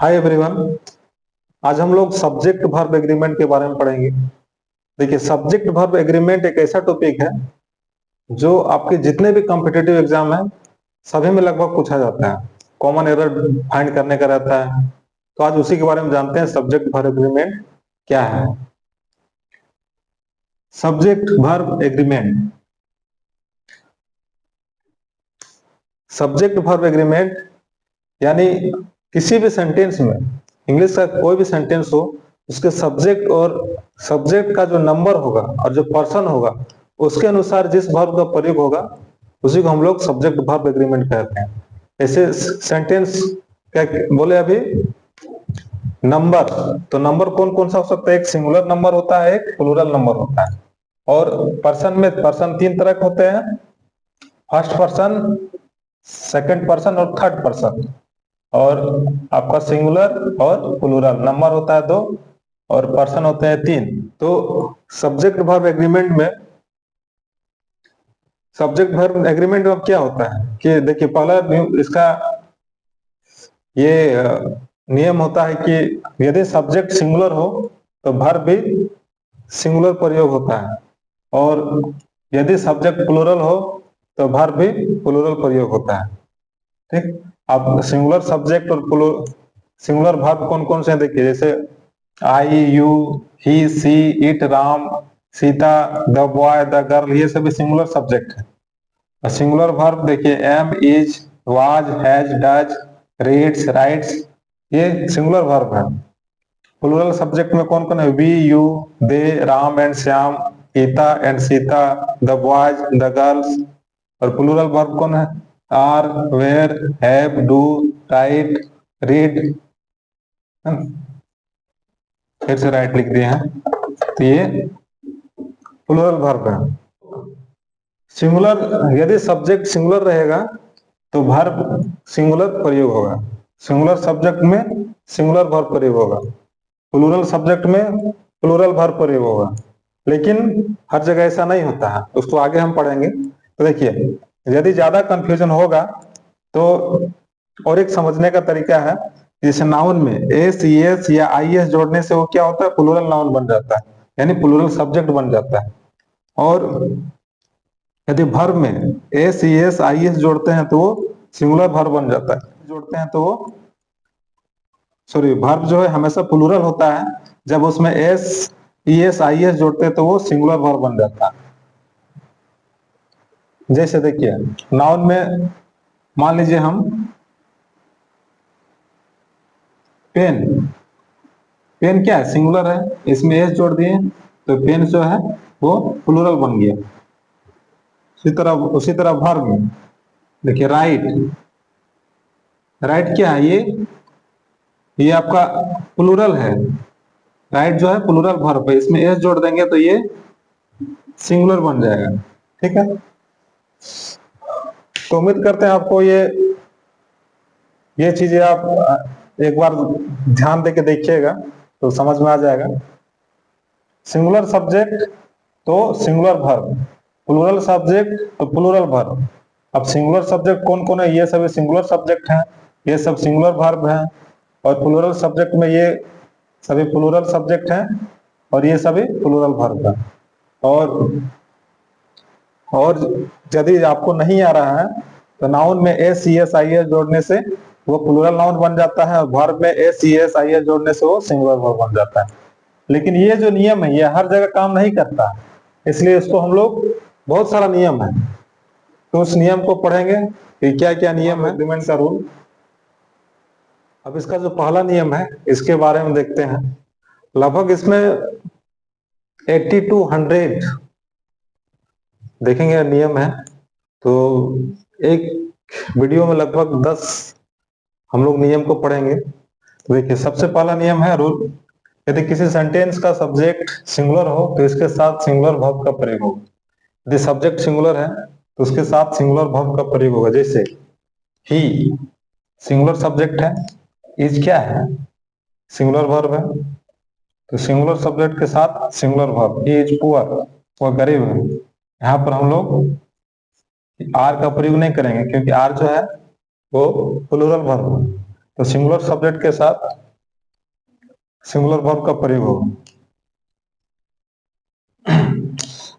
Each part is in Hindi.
Hi everyone. आज हम लोग सब्जेक्ट वर्ब एग्रीमेंट के बारे में पढ़ेंगे। देखिए, सब्जेक्ट वर्ब एग्रीमेंट एक ऐसा टॉपिक है जो आपके जितने भी कॉम्पिटिटिव एग्जाम है सभी में लगभग पूछा जाता है। कॉमन एरर फाइंड करने का रहता है। तो आज उसी के बारे में जानते हैं, सब्जेक्ट वर्ब एग्रीमेंट क्या है। Subject verb agreement. Subject verb agreement यानी किसी भी सेंटेंस में, इंग्लिश का कोई भी सेंटेंस हो, उसके सब्जेक्ट और सब्जेक्ट का जो नंबर होगा और जो पर्सन होगा उसके अनुसार जिस वर्ब का प्रयोग होगा उसी को हम लोग सब्जेक्ट वर्ब एग्रीमेंट कहते हैं। ऐसे सेंटेंस क्या बोले अभी, नंबर। तो नंबर कौन कौन सा हो सकता है? एक सिंगुलर नंबर होता है, एक प्लूरल नंबर होता है। और पर्सन में पर्सन तीन तरह के होते हैं, फर्स्ट पर्सन, सेकंड पर्सन और थर्ड पर्सन। और आपका सिंगुलर और प्लूरल नंबर होता है दो और पर्सन होते हैं तीन। तो सब्जेक्ट वर्ब एग्रीमेंट में, सब्जेक्ट वर्ब एग्रीमेंट में क्या होता है कि देखिए, पहला इसका ये नियम होता है कि यदि सब्जेक्ट सिंगुलर हो तो वर्ब भी सिंगुलर प्रयोग होता है, और यदि सब्जेक्ट प्लूरल हो तो वर्ब भी प्लूरल प्रयोग होता है। ठीक। अब सिंगुलर सब्जेक्ट और सिंगुलर वर्ब कौन कौन से हैं देखिए, जैसे I, you, he, she, it, Ram, Sita, the boy, the girl, ये सभी सिंगुलर सब्जेक्ट है। सिंगुलर वर्ब देखिए, am, is, was, has, does, reads, writes, ये सिंगुलर वर्ब है। प्लूरल सब्जेक्ट में कौन कौन है? We, you, they, Ram and Shyam, Gita and Sita, the boys, the girls. और प्लूरल वर्ब कौन है? Are, where, have, do, write, read. फिर से राइट लिख दिए हैं, तो ये प्लूरल वर्ब है। सिंगुलर, यदि सब्जेक्ट सिंगुलर रहेगा तो वर्ब सिंगुलर प्रयोग होगा। सिंगुलर सब्जेक्ट में सिंगुलर वर्ब प्रयोग होगा, प्लूरल सब्जेक्ट में प्लूरल वर्ब प्रयोग होगा। लेकिन हर जगह ऐसा नहीं होता है, उसको आगे हम पढ़ेंगे। तो देखिए, यदि ज्यादा कंफ्यूजन होगा तो और एक समझने का तरीका है, जैसे नाउन में एस, एस या आई एस जोड़ने से वो क्या होता है? प्लूरल नाउन बन जाता है, यानी प्लूरल सब्जेक्ट बन जाता है। और यदि वर्ब में एस, एस, आई एस जोड़ते हैं तो वो सिंगुलर वर्ब बन जाता है। जोड़ते हैं तो वो, सॉरी, वर्ब जो है हमेशा प्लूरल होता है, जब उसमें S, E S, I S जोड़ते हैं तो वो सिंगुलर वर्ब बन जाता है। जैसे देखिए, नाउन में मान लीजिए हम पेन, पेन क्या है? सिंगुलर है, इसमें एस जोड़ दिए तो पेन जो है वो प्लूरल बन गया। उसी तरह वर्ब में देखिए, राइट, राइट क्या है? ये आपका प्लूरल है। राइट जो है प्लूरल वर्ब है, इसमें एस जोड़ देंगे तो ये सिंगुलर बन जाएगा। ठीक है, तो उम्मीद करते हैं आपको ये चीजें आप एक बार ध्यान देके देखिएगा तो समझ में आ जाएगा। सिंगुलर सब्जेक्ट तो सिंगुलर वर्ब, प्लूरल सब्जेक्ट तो प्लूरल वर्ब। अब सिंगुलर सब्जेक्ट कौन कौन है? ये सभी सिंगुलर सब्जेक्ट हैं, ये सब सिंगुलर वर्ब हैं। और प्लूरल सब्जेक्ट में ये सभी प्लूरल सब्जेक्ट हैं और ये सभी प्लूरल वर्ब हैं। और यदि आपको नहीं आ रहा है तो नाउन में S, C, S, I S जोड़ने से वो प्लूरल नाउन बन जाता है, और वर्ब में S, C, S, I S जोड़ने से वो सिंगुलर वर्ब बन जाता है। लेकिन ये जो नियम है ये हर जगह काम नहीं करता, इसलिए इसको हम लोग, बहुत सारा नियम है तो उस नियम को पढ़ेंगे कि क्या क्या नियम है एग्रीमेंट का रूल। अब इसका जो पहला नियम है इसके बारे में देखते हैं। लगभग इसमें 80 to 100 देखेंगे नियम है, तो एक वीडियो में लगभग 10 हम लोग नियम को पढ़ेंगे। तो देखिए, सबसे पहला नियम है रूल, यदि किसी सेंटेंस का सब्जेक्ट सिंगुलर हो तो इसके साथ सिंगुलर वर्ब का प्रयोग होगा। यदि सब्जेक्ट सिंगुलर है तो उसके साथ सिंगुलर वर्ब का प्रयोग होगा। जैसे ही सिंगुलर सब्जेक्ट है, इज क्या है? सिंगुलर वर्ब है, तो सिंगुलर सब्जेक्ट के साथ singular verb. He is poor, वो गरीब है। यहाँ पर हम लोग आर का प्रयोग नहीं करेंगे क्योंकि आर जो है वो प्लूरल वर्ब है। तो सिंगुलर सब्जेक्ट के साथ सिंगुलर वर्ब का प्रयोग होगा।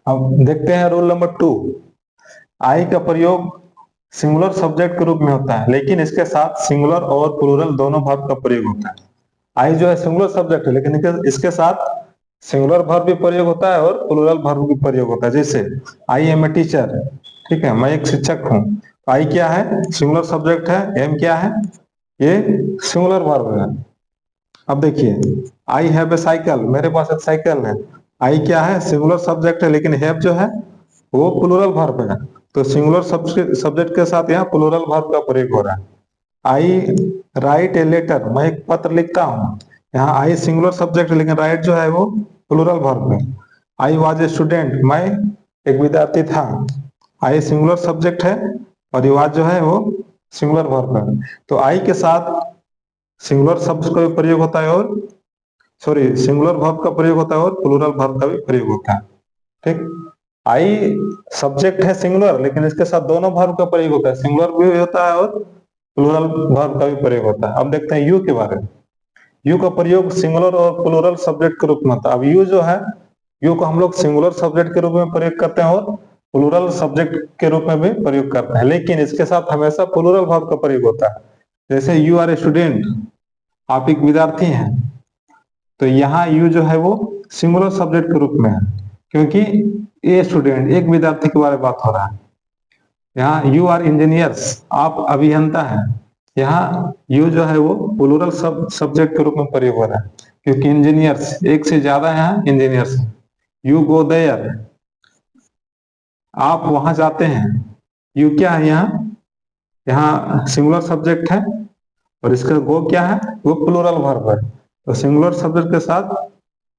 अब देखते हैं रूल नंबर 2। आई का प्रयोग सिंगुलर सब्जेक्ट के रूप में होता है, लेकिन इसके साथ सिंगुलर और प्लूरल दोनों वर्ब का प्रयोग होता है। आई जो है सिंगुलर सब्जेक्ट है, लेकिन इसके साथ सिंगुलर वर्ब भी प्रयोग होता है और प्लूरल वर्ब भी प्रयोग होता है। जैसे आई एम ए टीचर, ठीक है, मैं एक शिक्षक हूँ। आई क्या है? सिंगुलर सब्जेक्ट है। एम क्या है? ये सिंगुलर वर्ब है। अब देखिए, आई हैव ए साइकिल, मेरे पास एक साइकिल है। आई क्या है? सिंगुलर सब्जेक्ट है, लेकिन हैव जो है वो प्लूरल वर्ब है। तो सिंगुलर सब्जेक्ट के साथ यहाँ प्लूरल वर्ब का प्रयोग हो रहा है। आई राइट ए लेटर, मैं एक पत्र लिखता हूँ। यहाँ आई सिंगुलर सब्जेक्ट है, लेकिन राइट जो है वो प्लूरल वर्ब है। आई वॉज ए स्टूडेंट, मैं एक विद्यार्थी था। आई सिंगुलर सब्जेक्ट है और वाज जो है वो सिंगुलर वर्ब है। तो आई के साथ सिंगुलर शब्द का भी प्रयोग होता है और सिंगुलर वर्ब का प्रयोग होता है और प्लूरल वर्ब का भी प्रयोग होता है। ठीक, आई सब्जेक्ट है सिंगुलर, लेकिन इसके साथ दोनों वर्ब का प्रयोग होता है, सिंगुलर भी होता है और प्लूरल वर्ब का भी प्रयोग होता है। अब देखते हैं यू के बारे में। यू का प्रयोग सिंगुलर और प्लूरल सब्जेक्ट के रूप में होता है। अब यू जो है, यू को हम लोग सिंगुलर सब्जेक्ट के रूप में प्रयोग करते हैं और प्लूरल सब्जेक्ट के रूप में भी प्रयोग करते हैं, लेकिन इसके साथ हमेशा प्लूरल वर्ब का प्रयोग होता है। जैसे यू आर ए स्टूडेंट, आप एक विद्यार्थी हैं। तो यहाँ यू जो है वो सिंगुलर सब्जेक्ट के रूप में है, क्योंकि ए स्टूडेंट, एक विद्यार्थी के बारे में बात हो रहा है। यहाँ यू आर इंजीनियर्स, आप अभियंता हैं। यहाँ यू जो है वो प्लूरल सब्जेक्ट के रूप में प्रयोग हो रहा है, क्योंकि इंजीनियर्स एक से ज्यादा यहाँ इंजीनियर्स। यू गो देयर, आप वहां जाते हैं। यू क्या है? यहाँ सिंगुलर सब्जेक्ट है और इसका गो क्या है? वो प्लूरल वर्ब है। तो सिंगुलर सब्जेक्ट के साथ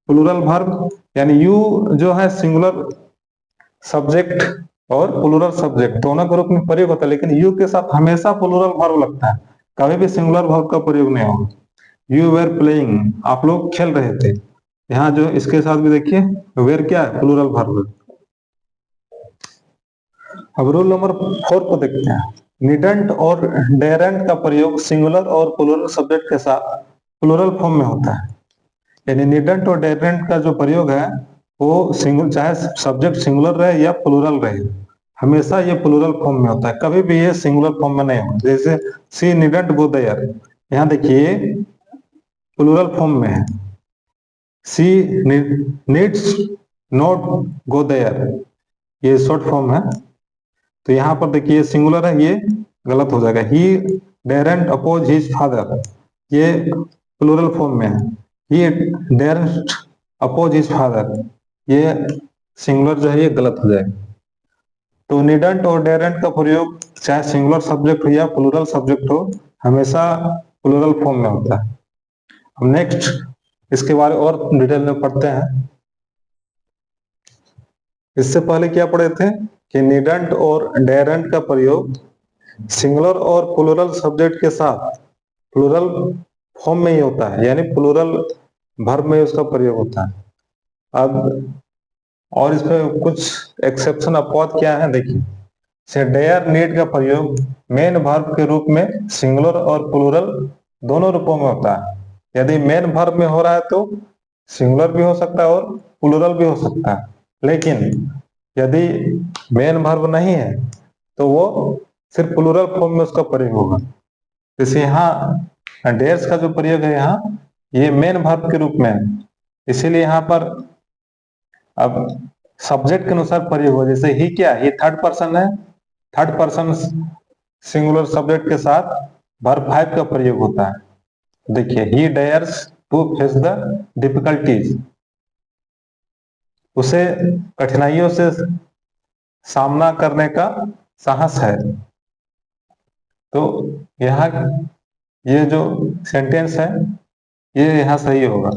प्लूरल वर्ब, यानी यू जो है सिंगुलर सब्जेक्ट और प्लूरल सब्जेक्ट दोनों के रूप में प्रयोग होता है, लेकिन यू के साथ हमेशा प्लूरल वर्ब लगता है, कभी भी सिंगुलर वर्ब का प्रयोग नहीं होगा। यू वेर प्लेइंग, आप लोग खेल रहे थे। यहाँ जो इसके साथ भी देखिए, वेर क्या है? Plural verb. अब रूल नंबर 4 को देखते हैं। निडंट और डेरेंट का प्रयोग सिंगुलर और प्लूरल सब्जेक्ट के साथ प्लूरल फॉर्म में होता है। यानी निडंट और डेरेंट का जो प्रयोग है वो चाहे सब्जेक्ट सिंगुलर रहे या प्लूरल रहे, हमेशा ये प्लूरल फॉर्म में होता है, कभी भी ये सिंगुलर फॉर्म में नहीं होता। जैसे सी निडंट गो देयर, यहाँ देखिए प्लूरल फॉर्म में है। सी नीड्स नॉट गो देयर, ये शॉर्ट फॉर्म है। तो यहाँ पर देखिए सिंगुलर है, ये गलत हो जाएगा। ही डेरेंट अपोज हिज फादर, ये प्लूरल फॉर्म में है। ही डेरेंट अपोज हिज फादर, ये सिंगुलर जो है ये गलत हो जाएगा। तो निडंट और डेरेंट का प्रयोग चाहे सिंगुलर सब्जेक्ट हो या प्लूरल सब्जेक्ट हो, हमेशा प्लूरल फॉर्म में होता है। अब नेक्स्ट इसके बारे और डिटेल में पढ़ते हैं। इससे पहले क्या पढ़े थे कि निडंट और डेरेंट का प्रयोग सिंगुलर और प्लूरल सब्जेक्ट के साथ प्लूरल फॉर्म में ही होता है, यानी प्लूरल वर्ब में उसका प्रयोग होता है। अब और इसमें कुछ एक्सेप्शन अपवाद क्या है देखिए। से डेयर नीड का प्रयोग मेन वर्ब के रूप में सिंगुलर और प्लूरल दोनों रूपों में होता है। यदि मेन वर्ब में हो रहा है तो सिंगुलर भी हो सकता है और प्लूरल भी हो सकता है, लेकिन यदि मेन वर्ब नहीं है तो वो सिर्फ प्लूरल फॉर्म में उसका प्रयोग होगा। जैसे यहाँ डेयर्स का जो प्रयोग है यहाँ ये मेन वर्ब के रूप में है, इसीलिए यहाँ पर अब सब्जेक्ट के अनुसार प्रयोग हो। जैसे ही क्या है? ये थर्ड पर्सन है, थर्ड पर्सन सिंगुलर सब्जेक्ट के साथ वर्ब 5 का प्रयोग होता है। देखिए he dares to face the difficulties, उसे कठिनाइयों से सामना करने का साहस है। तो यहाँ ये जो सेंटेंस है ये यहाँ सही होगा।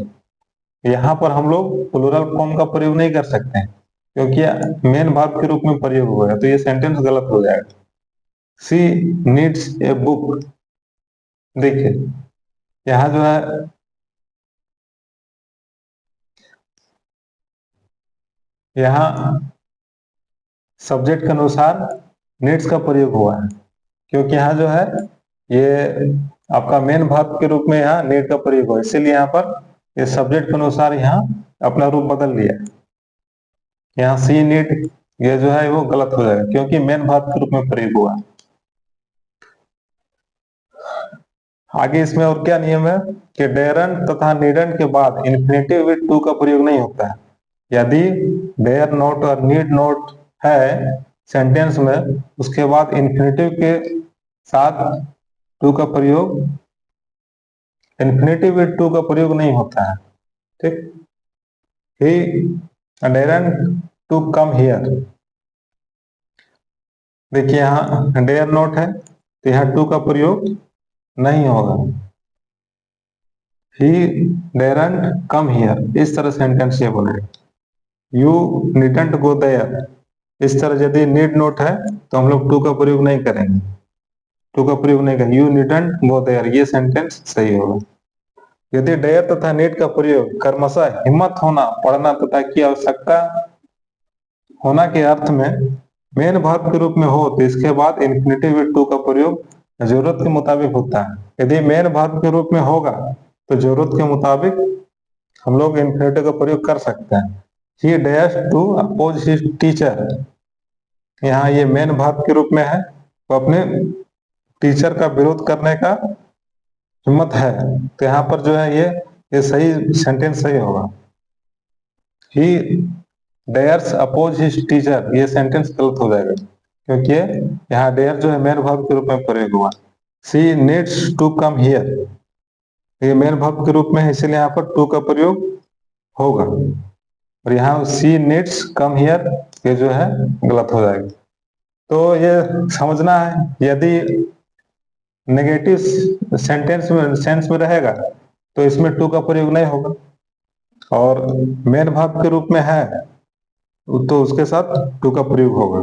यहाँ पर हम लोग प्लूरल फॉर्म का प्रयोग नहीं कर सकते हैं, क्योंकि मेन वर्ब के रूप में प्रयोग हुआ है, तो ये सेंटेंस गलत हो जाएगा। सी नीड्स ए बुक, देखिए यहाँ जो है यहाँ सब्जेक्ट के अनुसार नीड्स का प्रयोग हुआ है, क्योंकि यहाँ जो है ये आपका मेन भाग के रूप में यहाँ नीड का प्रयोग हो, इसीलिए यहाँ पर ये सब्जेक्ट के अनुसार यहाँ अपना रूप बदल लिया। यहाँ सी नीड ये जो है वो गलत हो जाएगा क्योंकि मेन भाग के रूप में प्रयोग हुआ। आगे इसमें और क्या नियम है कि डेरंट तथा नीडंट के बाद इन्फिनेटिव विद टू का प्रयोग नहीं होता है। यदि डेयर नोट और नीड नोट है सेंटेंस में, उसके बाद इन्फिनेटिव के साथ टू का प्रयोग, इन्फिनेटिव विद टू का प्रयोग नहीं होता है। ठीक, ही डेरंट टू कम हियर, देखिए यहाँ डेयर नोट है तो यहाँ टू का प्रयोग नहीं होगा। ही डेरंट कम हियर, इस तरह सेंटेंस ये बोलेगा। यू नीडंट गो देयर, इस तरह यदि नीड नोट है तो हम लोग टू का प्रयोग नहीं करेंगे, टू का प्रयोग नहीं करेंगे। यू नीडंट गो देयर, ये सेंटेंस सही होगा। यदि डेयर तथा नीड का प्रयोग कर्मशः हिम्मत होना, पढ़ना तथा की आवश्यकता होना के अर्थ में मेन वर्ब के रूप में हो तो इसके बाद इन्फिनेटिव विद टू का प्रयोग जरूरत के मुताबिक होता है। यदि मेन वर्ब के रूप में होगा तो जरूरत के मुताबिक हम लोग इन्फिनेटिव का प्रयोग कर सकते हैं। He dares to oppose his teacher, यहाँ ये मेन वर्ब के रूप में है तो अपने टीचर का विरोध करने का हिम्मत है, तो यहाँ पर जो है ये सही सेंटेंस सही होगा। ही डेयर्स अपोज हिज टीचर, ये सेंटेंस गलत हो जाएगा क्योंकि यहाँ डेयर जो है मेन वर्ब के रूप में प्रयोग हुआ। She needs to come here, ये मेन वर्ब के रूप में है इसलिए यहाँ पर टू का प्रयोग होगा, और यहाँ शी नीड्स कम हियर ये जो है गलत हो जाएगा। तो ये समझना है, यदि नेगेटिव सेंस में रहेगा तो इसमें टू का प्रयोग नहीं होगा, और मेन वर्ब के रूप में है तो उसके साथ टू का प्रयोग होगा।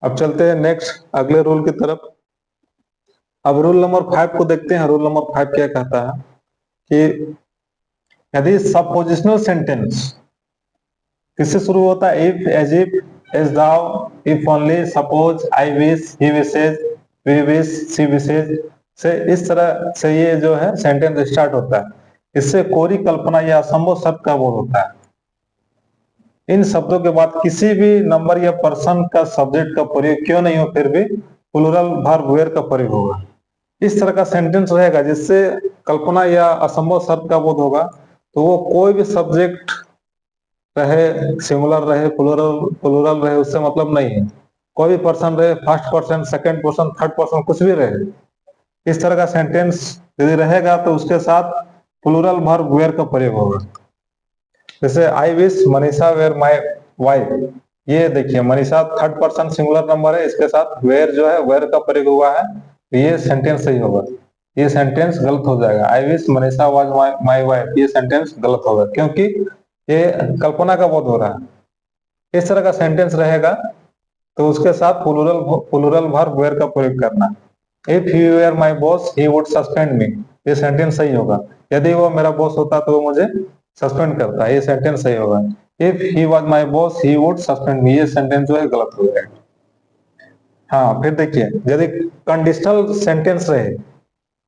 अब चलते हैं नेक्स्ट अगले रूल की तरफ। अब रूल नंबर 5 को देखते हैं। रूल नंबर 5 क्या कहता है कि यदि सपोजिशनल सेंटेंस किससे शुरू होता है, if, as if, as though, if only, suppose, I wish, he wishes, we wish, she wishes से, इस तरह से ये जो है सेंटेंस स्टार्ट होता है। इससे कोरी कल्पना या असंभव शब्द का बोध होता है। इन शब्दों के बाद किसी भी नंबर या पर्सन का सब्जेक्ट का प्रयोग क्यों नहीं हो, फिर भी प्लूरल वर्ब वेयर का प्रयोग होगा। इस तरह का सेंटेंस रहेगा जिससे कल्पना या असंभव शब्द का बोध होगा, तो वो कोई भी सब्जेक्ट रहे, सिंगुलर रहे, प्लूरल रहे, उससे मतलब नहीं है। कोई भी पर्सन रहे, first person, second person, third person, कुछ भी रहे, इस तरह का सेंटेंस यदि रहेगा तो उसके साथ प्लूरल वर्ब वेयर का प्रयोग होगा। जैसे I wish Manisha were my wife, ये देखिए Manisha third person singular number है, इसके साथ वेयर जो है वेयर का प्रयोग हुआ है, तो ये सेंटेंस सही होगा। ये सेंटेंस गलत हो जाएगा। आई wish Manisha was my wife, ये सेंटेंस गलत होगा क्योंकि ये कल्पना का बोध हो रहा है। इस तरह का सेंटेंस रहेगा तो उसके साथ प्लूरल वर्ब वेयर का प्रयोग करना। If he were my boss he would suspend me, ये सेंटेंस सही होगा। यदि वो मेरा बॉस होता तो वो मुझे सस्पेंड करता, ये सेंटेंस सही होगा। If he was my boss he would suspend me, ये सेंटेंस जो है गलत हो जाएगा। हाँ, फिर देखिए यदि कंडीशनल सेंटेंस रहे,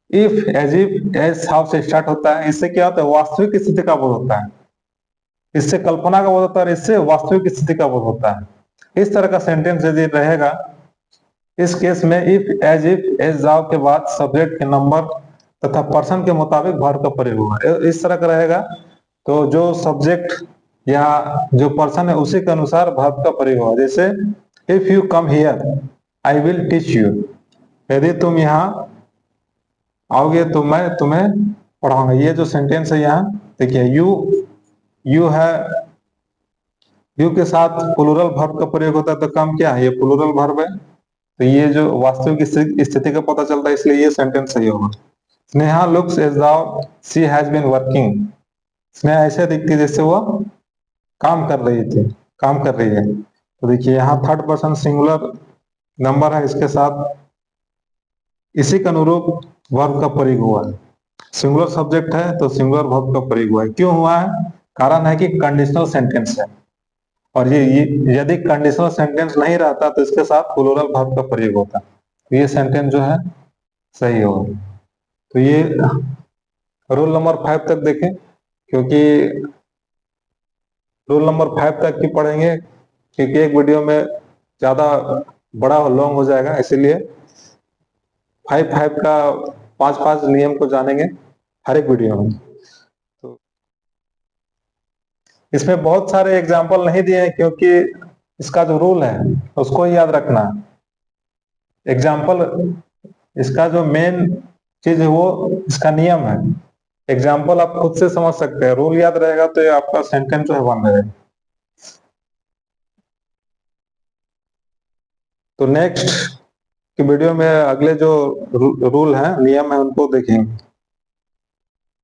if, as if, as how से स्टार्ट होता है, इससे क्या होता है, वास्तविक स्थिति का बोध होता है। इससे कल्पना का बोध होता है, इससे वास्तविक स्थिति का बोध होता है। इस तरह का सेंटेंस यदि रहेगा, इस केस में इफ, एज जाओ के बाद सब्जेक्ट के नंबर तथा पर्सन के मुताबिक वर्ब का प्रयोग होगा। इस तरह का रहेगा तो जो सब्जेक्ट या जो पर्सन है उसी के अनुसार वर्ब का प्रयोग होगा। जैसे if you come here I will teach you, यदि तुम यहाँ आओगे तो मैं तुम्हें पढ़ाऊंगा। ये जो सेंटेंस है यहाँ देखिए, यू है, यू के साथ प्लूरल वर्ब का प्रयोग होता है, तो कम क्या है, ये प्लूरल वर्ब है, तो ये जो वास्तविक स्थिति का पता चलता है, इसलिए ये सेंटेंस सही होगा। Sneha looks as though she has been working, Sneha ऐसे दिखती है जैसे वो काम कर रही थी, काम कर रही है। तो देखिए यहाँ थर्ड पर्सन सिंगुलर नंबर है, इसके साथ इसी के अनुरूप वर्ब का प्रयोग हुआ है। सिंगुलर सब्जेक्ट है तो सिंगुलर वर्ब का प्रयोग हुआ है। क्यों हुआ है, कारण है कि कंडीशनल सेंटेंस है, और ये यदि कंडीशनल सेंटेंस नहीं रहता तो इसके साथ प्लूरल वर्ब का प्रयोग होता। तो ये सेंटेंस जो है सही होगा। तो ये रूल नंबर 5 तक देखें, क्योंकि रूल नंबर 5 तक की पढ़ेंगे, क्योंकि एक वीडियो में ज्यादा बड़ा और लॉन्ग हो जाएगा, इसीलिए 5 का 5 नियम को जानेंगे हर एक वीडियो में। तो इसमें बहुत सारे एग्जाम्पल नहीं दिए हैं, क्योंकि इसका जो रूल है उसको ही याद रखना। एग्जाम्पल, इसका जो मेन चीज है वो इसका नियम है। एग्जाम्पल आप खुद से समझ सकते हैं, रूल याद रहेगा तो ये आपका सेंटेंस जो है बन रहेगा। तो नेक्स्ट की वीडियो में अगले जो रूल हैं, नियम है, उनको देखेंगे।